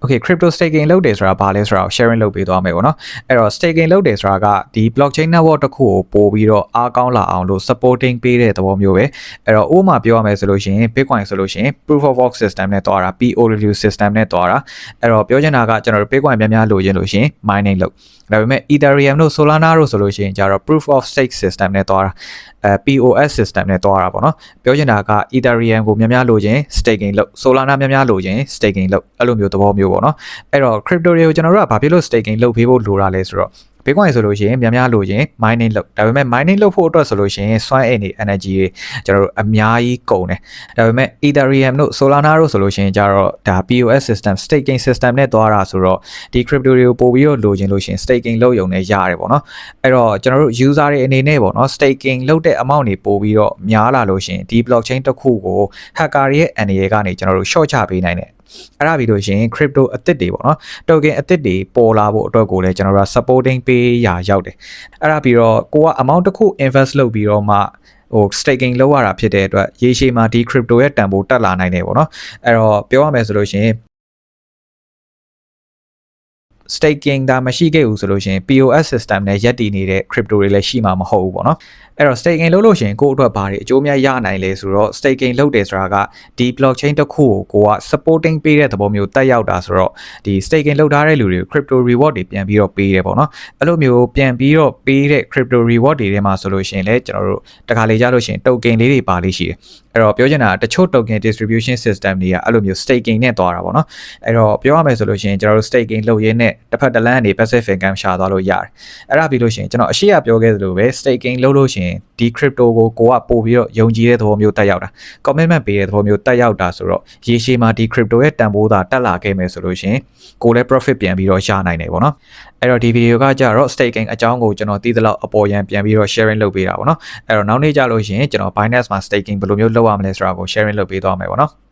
Okay crypto staking လုပ်တယ်ဆိုတာဘာလဲဆိုတာကို sharing လုပ်ပေးသွားမယ်ပေါ့နော်အဲ့တော့ staking လုပ်တယ်ဆိုတာကဒီ blockchain network တစ်ခုကိုပို့ပြီးတော့အားကောင်းလာအောင်လို့ supporting ပေးတဲ့သဘောမျိုးပဲအဲ့တော့ဥပမာပြောရမယ်ဆိုလို့ရှိရင် Bitcoin ဆိုလို့ရှိရင် proof of work system နဲ့တွားတာ POW system နဲ့တွားတာအဲ့တော့ပြောချင်တာကကျွန်တော်တို့ Bitcoin များများလိုချင်လို့ရှိရင် mining လုပ်ဒါပေမဲ့ Ethereum တို့ Solana တို့ဆိုလို့ရှိရင်ကျတော့ proof of stake system နဲ့တွားတာPOS system နဲ့တွားတာပေါ့နော်ပြောချင်တာက Ethereum ကိုများများလိုချင် staking လုပ် Solana များများလိုချင် staking လုပ်အဲ့လိုမျိုးသဘောမျိုးပေါ့နော်အဲ့တော့ crypto တွေကိုကျွန်တော်တို့ကဘာဖြစ်လို့ staking လုပ်ပေးဖို့လိုတာလဲဆိုတော့ Bitcoin ဆိုလို့ရှိရင်များများလိုချင် mining လုပ်ဒါပေမဲ့ mining လုပ်ဖို့အတွက်ဆိုလို့ရှိရင်စွမ်းအင်တွေ energy တွေကျွန်တော်တို့အများကြီးကုန်တယ်ဒါပေမဲ့ Ethereum တို့ Solana တို့ဆိုလို့ရှိရင်ကျတော့ဒါ POS system staking system နဲ့တွားတာဆိုတော့ဒီ crypto တွေကိုပို့ပြီးတော့လိုချင်လို့ရှိရင် staking လုပ်ရုံနဲ့ရတယ်ပေါ့နော်အဲ့တော့ကျွန်တော်တို့ user တွေအနေနဲ့ပေါ့နော် staking လုပ်တဲ့ amount တွေပို့ပြီးတော့များလာလို့ရှိရင်ဒီ blockchain တစ်ခုကို hacker တွေရဲ့ အနေကနေကျွန်တော်တို့ short ချပေးနိုင်တယ်အဲ့ဒါပြီးလို့ရှိရင် crypto အသစ်တွေပေါ့နော် token အသစ်တွေပေါ်လာဖို့အတွက်ကိုလည်းကျွန်တော်တို့ supporting ပေးရာရောက်တယ်အဲ့ဒါပြီးတော့ကိုက amount တစ်ခု invest လုပ်ပြီးတော့မှstaking လုပ်ရတာဖြစ်တဲ့အတွက်ရေရှည်မှာဒီ crypto ရဲ့တန်ဖိုးတက်လာနိုင်တယ်ပေါ့နော်အဲ့တော့ပြောရမယ်ဆိုလို့ရှိရင် staking ဒါမရှိခဲ့ဘူးဆိုလို့ရှိရင် POS system နဲ့ရပ်တည်နေတဲ့ crypto တွေလည်းရှိမှာမဟုတ်ဘူးပေါ့နော်အဲ့တော့ staking လုပ်လို့ရှိရင်ကိုယ့်အတွက်ဘာတွေအကျိုးများရနိုင်လဲဆိုတော့ staking လုပ်တယ်ဆိုတာကဒီ blockchain တစ်ခုကိုက supporting ပေးတဲ့သဘောမျိုးတက်ရောက်တာဆိုတော့ဒီ staking လုပ်ထားတဲ့လူတွေကို crypto reward တွေပြန်ပြီးတော့ပေးတယ်ပေါ့နော်အဲ့လိုမျိုးပြန်ပြီးတော့ပေးတဲ့ crypto reward တွေထဲမှာဆိုလို့ရှိရင်လည်းကျွန်တော်တို့တခါလေကြာလို့ရှိရင် token လေးတွေပါလေးရှိတယ်အဲ့တော့ပြောချင်တာတချို့ token distribution system တွေကအဲ့လိုမျိုး staking နဲ့တွားတာပေါ့နော်အဲ့တော့ပြောရမယ်ဆိုလို့ရှိရင်ကျွန်တော်တို့ staking လုပ်ရင်းနဲ့တစ်ဖက်တစ်လမ်းကနေ passive income ရှာသွားလို့ရတယ်အဲ့ဒါပြီးလို့ရှိရင်ကျွန်တော်အရှိရပြောခဲ့သလိုပဲ staking လုပ်လို့ရှိရင်ဒီ crypto ကိုကပို့ပြီးတော့ယုံကြည်တဲ့သဘောမျိုးတက်ရောက်တာ commitment ပေးတဲ့သဘောမျိုးတက်ရောက်တာဆိုတော့ရေရှည်မှာဒီ crypto ရဲ့တန်ဖိုးသာတက်လာခဲ့မယ်ဆိုလို့ရှိရင်ကိုလည်း profit ပြန်ပြီးတော့ရနိုင်တယ်ပေါ့နော်အဲ့တော့ဒီ video ကကြတော့ staking အကြောင်းကိုကျွန်တော်သိသလောက်အပေါ်ရန်ပြန်ပြီးတော့ sharing လုပ်ပေးတာပေါ့နော်အဲ့တော့နောက်နေ့ကြလို့ရှိရင်ကျွန်တော် Binance မှာ staking ဘယ်လိုမျိုးလုပ်ရမလဲဆိုတာကို sharing လုပ်ပေးသွားမယ်ပေါ့နော်